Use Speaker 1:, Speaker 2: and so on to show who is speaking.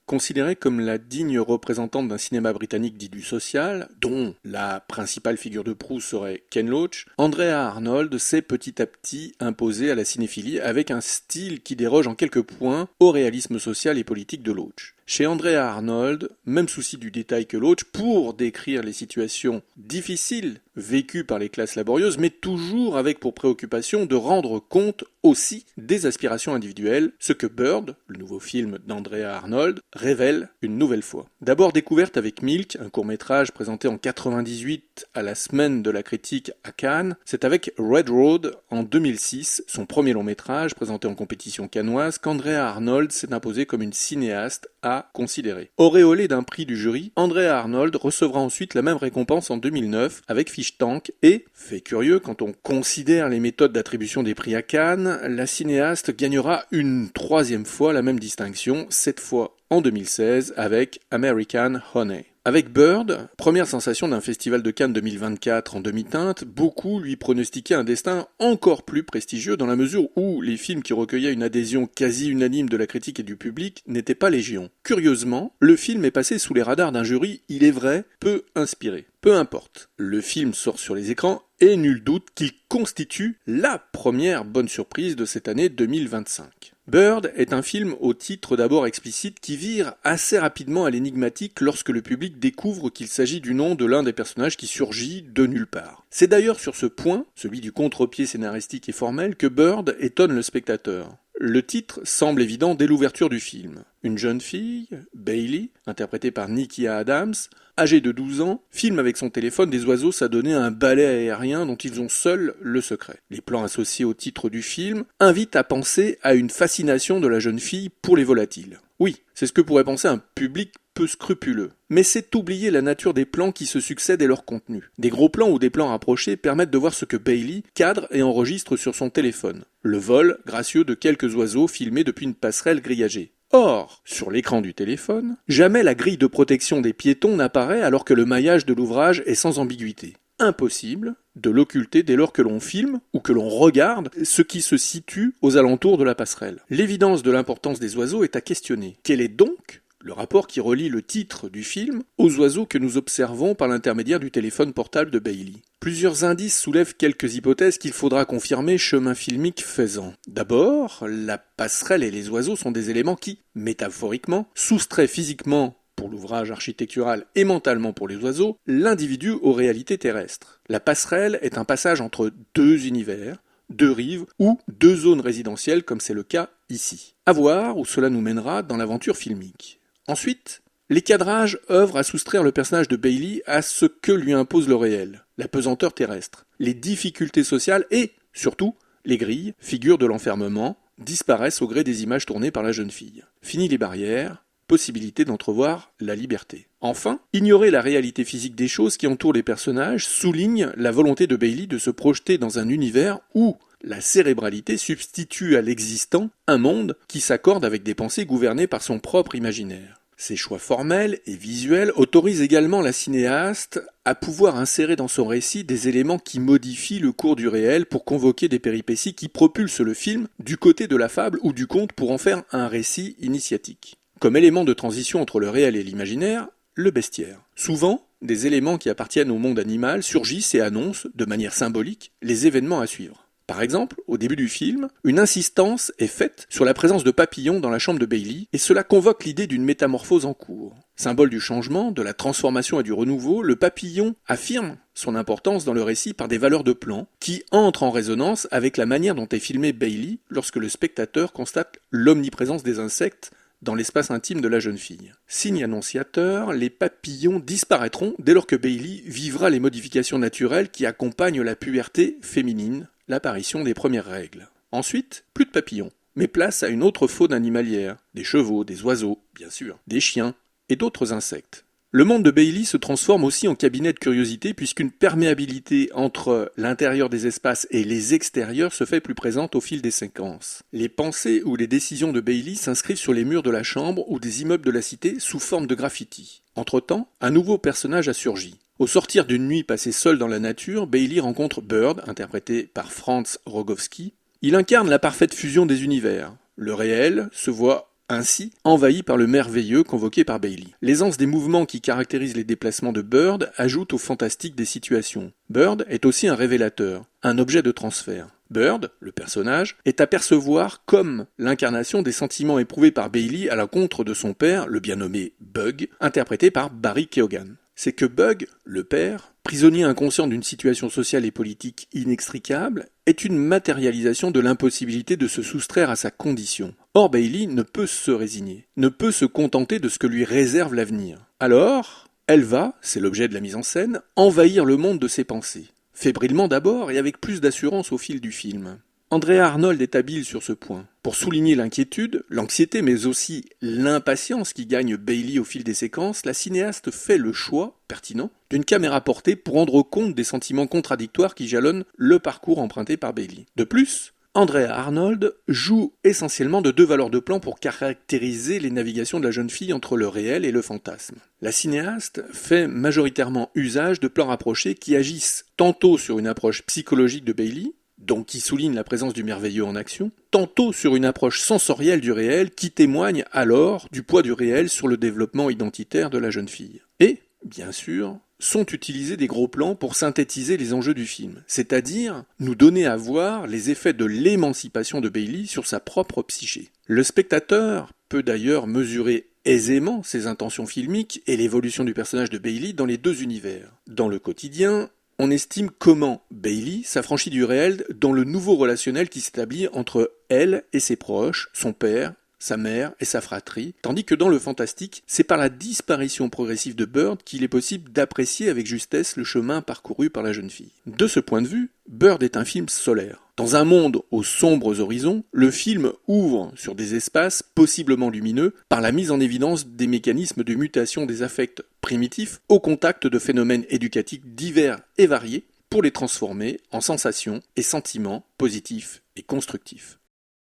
Speaker 1: Considérée comme la digne représentante d'un cinéma britannique dit du social, dont la principale figure de proue serait Ken Loach, Andrea Arnold s'est petit à petit imposée à la cinéphilie avec un style qui déroge en quelques points au réalisme social et politique de Loach. Chez Andrea Arnold, même souci du détail que Loach, pour décrire les situations difficiles vécues par les classes laborieuses, mais toujours avec pour préoccupation de rendre compte aussi des aspirations individuelles, ce que Bird, le nouveau film d'Andrea Arnold, révèle une nouvelle fois. D'abord découverte avec Milk, un court-métrage présenté en 98 à la semaine de la critique à Cannes, c'est avec Red Road en 2006, son premier long-métrage présenté en compétition cannoise, qu'Andrea Arnold s'est imposée comme une cinéaste à considérer. Auréolée d'un prix du jury, Andrea Arnold recevra ensuite la même récompense en 2009 avec Fish Tank et, fait curieux quand on considère les méthodes d'attribution des prix à Cannes, la cinéaste gagnera une troisième fois la même distinction, cette fois en 2016 avec American Honey. Avec Bird, première sensation d'un festival de Cannes 2024 en demi-teinte, beaucoup lui pronostiquaient un destin encore plus prestigieux dans la mesure où les films qui recueillaient une adhésion quasi unanime de la critique et du public n'étaient pas légion. Curieusement, le film est passé sous les radars d'un jury, il est vrai, peu inspiré. Peu importe, le film sort sur les écrans et nul doute qu'il constitue la première bonne surprise de cette année 2025. Bird est un film au titre d'abord explicite qui vire assez rapidement à l'énigmatique lorsque le public découvre qu'il s'agit du nom de l'un des personnages qui surgit de nulle part. C'est d'ailleurs sur ce point, celui du contre-pied scénaristique et formel, que Bird étonne le spectateur. Le titre semble évident dès l'ouverture du film. Une jeune fille, Bailey, interprétée par Nikia Adams, âgée de 12 ans, filme avec son téléphone des oiseaux s'adonner à un ballet aérien dont ils ont seuls le secret. Les plans associés au titre du film invitent à penser à une fascination de la jeune fille pour les volatiles. Oui, c'est ce que pourrait penser un public peu scrupuleux. Mais c'est oublier la nature des plans qui se succèdent et leur contenu. Des gros plans ou des plans rapprochés permettent de voir ce que Bailey cadre et enregistre sur son téléphone. Le vol gracieux de quelques oiseaux filmés depuis une passerelle grillagée. Or, sur l'écran du téléphone, jamais la grille de protection des piétons n'apparaît alors que le maillage de l'ouvrage est sans ambiguïté. Impossible de l'occulter dès lors que l'on filme ou que l'on regarde ce qui se situe aux alentours de la passerelle. L'évidence de l'importance des oiseaux est à questionner. Quel est donc le rapport qui relie le titre du film aux oiseaux que nous observons par l'intermédiaire du téléphone portable de Bailey? Plusieurs indices soulèvent quelques hypothèses qu'il faudra confirmer chemin filmique faisant. D'abord, la passerelle et les oiseaux sont des éléments qui, métaphoriquement, soustraient physiquement pour l'ouvrage architectural et mentalement pour les oiseaux, l'individu aux réalités terrestres. La passerelle est un passage entre deux univers, deux rives ou deux zones résidentielles comme c'est le cas ici. À voir où cela nous mènera dans l'aventure filmique. Ensuite, les cadrages œuvrent à soustraire le personnage de Bailey à ce que lui impose le réel, la pesanteur terrestre, les difficultés sociales et, surtout, les grilles, figures de l'enfermement, disparaissent au gré des images tournées par la jeune fille. Fini les barrières, possibilité d'entrevoir la liberté. Enfin, ignorer la réalité physique des choses qui entourent les personnages souligne la volonté de Bailey de se projeter dans un univers où la cérébralité substitue à l'existant un monde qui s'accorde avec des pensées gouvernées par son propre imaginaire. Ces choix formels et visuels autorisent également la cinéaste à pouvoir insérer dans son récit des éléments qui modifient le cours du réel pour convoquer des péripéties qui propulsent le film du côté de la fable ou du conte pour en faire un récit initiatique. Comme élément de transition entre le réel et l'imaginaire, le bestiaire. Souvent, des éléments qui appartiennent au monde animal surgissent et annoncent, de manière symbolique, les événements à suivre. Par exemple, au début du film, une insistance est faite sur la présence de papillons dans la chambre de Bailey, et cela convoque l'idée d'une métamorphose en cours. Symbole du changement, de la transformation et du renouveau, le papillon affirme son importance dans le récit par des valeurs de plan, qui entrent en résonance avec la manière dont est filmé Bailey lorsque le spectateur constate l'omniprésence des insectes dans l'espace intime de la jeune fille. Signe annonciateur, les papillons disparaîtront dès lors que Bailey vivra les modifications naturelles qui accompagnent la puberté féminine, l'apparition des premières règles. Ensuite, plus de papillons, mais place à une autre faune animalière, des chevaux, des oiseaux, bien sûr, des chiens et d'autres insectes. Le monde de Bailey se transforme aussi en cabinet de curiosité puisqu'une perméabilité entre l'intérieur des espaces et les extérieurs se fait plus présente au fil des séquences. Les pensées ou les décisions de Bailey s'inscrivent sur les murs de la chambre ou des immeubles de la cité sous forme de graffiti. Entre-temps, un nouveau personnage a surgi. Au sortir d'une nuit passée seule dans la nature, Bailey rencontre Bird, interprété par Franz Rogowski. Il incarne la parfaite fusion des univers. Le réel se voit ainsi envahi par le merveilleux convoqué par Bailey. L'aisance des mouvements qui caractérise les déplacements de Bird ajoute au fantastique des situations. Bird est aussi un révélateur, un objet de transfert. Bird, le personnage, est à percevoir comme l'incarnation des sentiments éprouvés par Bailey à l'encontre de son père, le bien nommé Bug, interprété par Barry Keoghan. C'est que Bug, le père, prisonnier inconscient d'une situation sociale et politique inextricable, est une matérialisation de l'impossibilité de se soustraire à sa condition. Or Bailey ne peut se résigner, ne peut se contenter de ce que lui réserve l'avenir. Alors, elle va, c'est l'objet de la mise en scène, envahir le monde de ses pensées. Fébrilement d'abord et avec plus d'assurance au fil du film. Andrea Arnold est habile sur ce point. Pour souligner l'inquiétude, l'anxiété mais aussi l'impatience qui gagne Bailey au fil des séquences, la cinéaste fait le choix, pertinent, d'une caméra portée pour rendre compte des sentiments contradictoires qui jalonnent le parcours emprunté par Bailey. De plus, Andrea Arnold joue essentiellement de deux valeurs de plan pour caractériser les navigations de la jeune fille entre le réel et le fantasme. La cinéaste fait majoritairement usage de plans rapprochés qui agissent tantôt sur une approche psychologique de Bailey, donc qui souligne la présence du merveilleux en action, tantôt sur une approche sensorielle du réel qui témoigne alors du poids du réel sur le développement identitaire de la jeune fille. Et, bien sûr, sont utilisés des gros plans pour synthétiser les enjeux du film, c'est-à-dire nous donner à voir les effets de l'émancipation de Bailey sur sa propre psyché. Le spectateur peut d'ailleurs mesurer aisément ses intentions filmiques et l'évolution du personnage de Bailey dans les deux univers. Dans le quotidien, on estime comment Bailey s'affranchit du réel dans le nouveau relationnel qui s'établit entre elle et ses proches, son père, sa mère et sa fratrie, tandis que dans le fantastique, c'est par la disparition progressive de Bird qu'il est possible d'apprécier avec justesse le chemin parcouru par la jeune fille. De ce point de vue, Bird est un film solaire. Dans un monde aux sombres horizons, le film ouvre sur des espaces possiblement lumineux par la mise en évidence des mécanismes de mutation des affects primitifs au contact de phénomènes éducatifs divers et variés pour les transformer en sensations et sentiments positifs et constructifs.